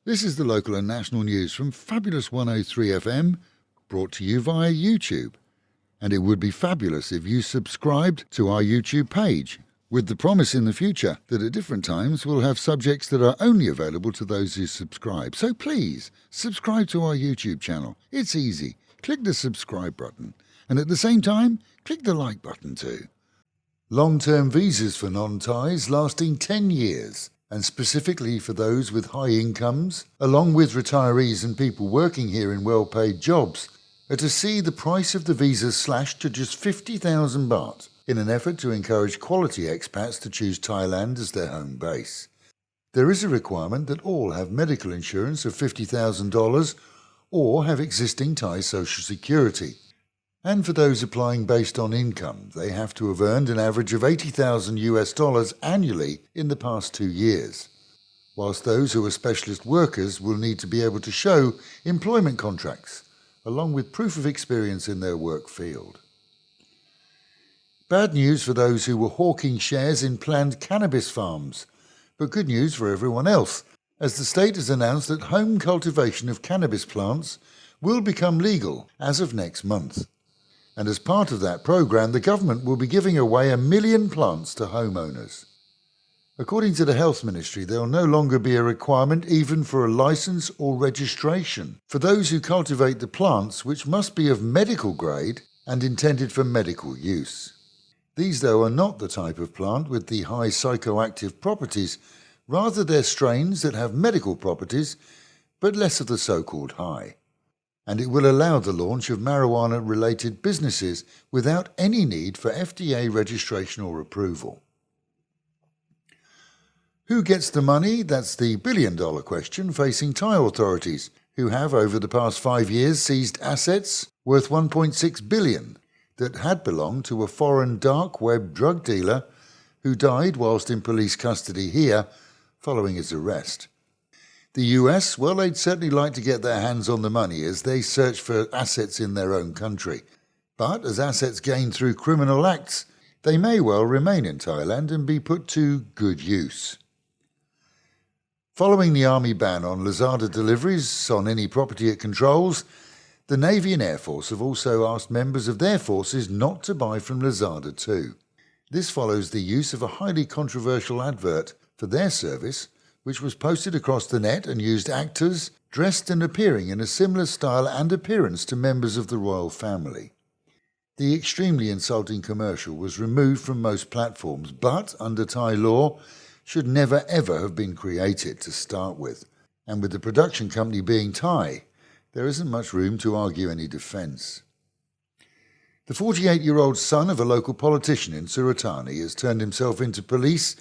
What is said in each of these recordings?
This is the local and national news from Fabulous 103 FM, brought to you via YouTube. And it would be fabulous if you subscribed to our YouTube page, with the promise in the future that at different times we'll have subjects that are only available to those who subscribe. So please, subscribe to our YouTube channel. It's easy. Click the subscribe button. And at the same time, click the like button too. Long-term visas for non-Thais lasting 10 years. And specifically for those with high incomes, along with retirees and people working here in well-paid jobs, are to see the price of the visas slashed to just 50,000 baht in an effort to encourage quality expats to choose Thailand as their home base. There is a requirement that all have medical insurance of $50,000 or have existing Thai social security. And for those applying based on income, they have to have earned an average of $80,000 annually in the past 2 years, whilst those who are specialist workers will need to be able to show employment contracts, along with proof of experience in their work field. Bad news for those who were hawking shares in planned cannabis farms, but good news for everyone else, as the state has announced that home cultivation of cannabis plants will become legal as of next month. And as part of that program, the government will be giving away 1 million plants to homeowners. According to the Health Ministry, there will no longer be a requirement even for a licence or registration for those who cultivate the plants, which must be of medical grade and intended for medical use. These, though, are not the type of plant with the high psychoactive properties. Rather, they're strains that have medical properties, but less of the so-called high. And it will allow the launch of marijuana-related businesses without any need for FDA registration or approval. Who gets the money? That's the billion-dollar question facing Thai authorities, who have over the past 5 years seized assets worth $1.6 billion that had belonged to a foreign dark web drug dealer who died whilst in police custody here following his arrest. The US, well, they'd certainly like to get their hands on the money as they search for assets in their own country. But as assets gained through criminal acts, they may well remain in Thailand and be put to good use. Following the army ban on Lazada deliveries on any property it controls, the Navy and Air Force have also asked members of their forces not to buy from Lazada too. This follows the use of a highly controversial advert for their service, which was posted across the net and used actors dressed and appearing in a similar style and appearance to members of the royal family. The extremely insulting commercial was removed from most platforms, but under Thai law should never ever have been created to start with. And with the production company being Thai, there isn't much room to argue any defence. The 48-year-old son of a local politician in Suratani has turned himself into police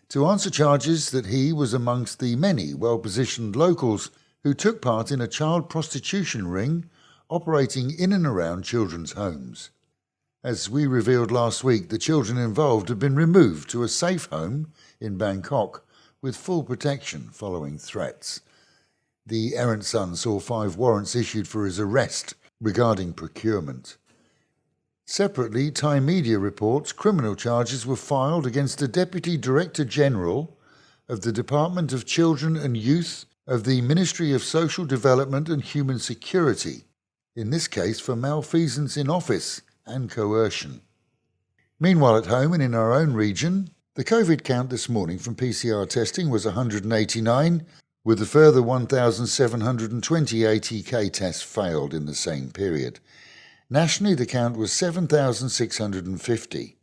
to answer charges that he was amongst the many well-positioned locals who took part in a child prostitution ring operating in and around children's homes. As we revealed last week, the children involved have been removed to a safe home in Bangkok with full protection following threats. The errant son saw 5 warrants issued for his arrest regarding procurement. Separately, Thai media reports criminal charges were filed against the Deputy Director General of the Department of Children and Youth of the Ministry of Social Development and Human Security, in this case for malfeasance in office and coercion. Meanwhile, at home and in our own region, the COVID count this morning from PCR testing was 189, with a further 1,720 ATK tests failed in the same period. Nationally, the count was 7,650.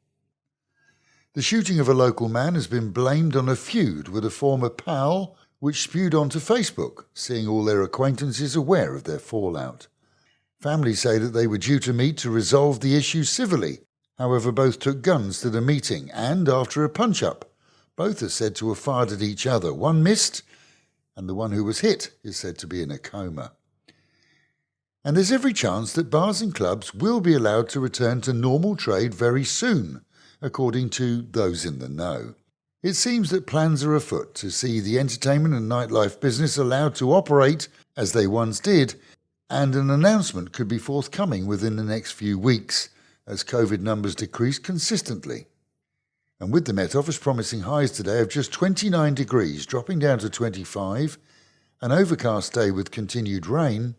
The shooting of a local man has been blamed on a feud with a former pal, which spewed onto Facebook, seeing all their acquaintances aware of their fallout. Families say that they were due to meet to resolve the issue civilly. However, both took guns to the meeting and, after a punch-up, both are said to have fired at each other. One missed, and the one who was hit is said to be in a coma. And there's every chance that bars and clubs will be allowed to return to normal trade very soon, according to those in the know. It seems that plans are afoot to see the entertainment and nightlife business allowed to operate as they once did, and an announcement could be forthcoming within the next few weeks as COVID numbers decrease consistently. And with the Met Office promising highs today of just 29 degrees, dropping down to 25, An overcast day with continued rain.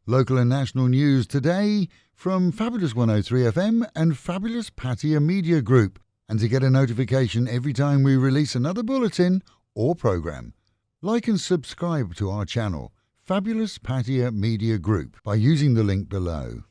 Local and national news today from Fabulous 103 FM and Fabulous Pattaya Media Group. And to get a notification every time we release another bulletin or program, like and subscribe to our channel, Fabulous Pattaya Media Group, by using the link below.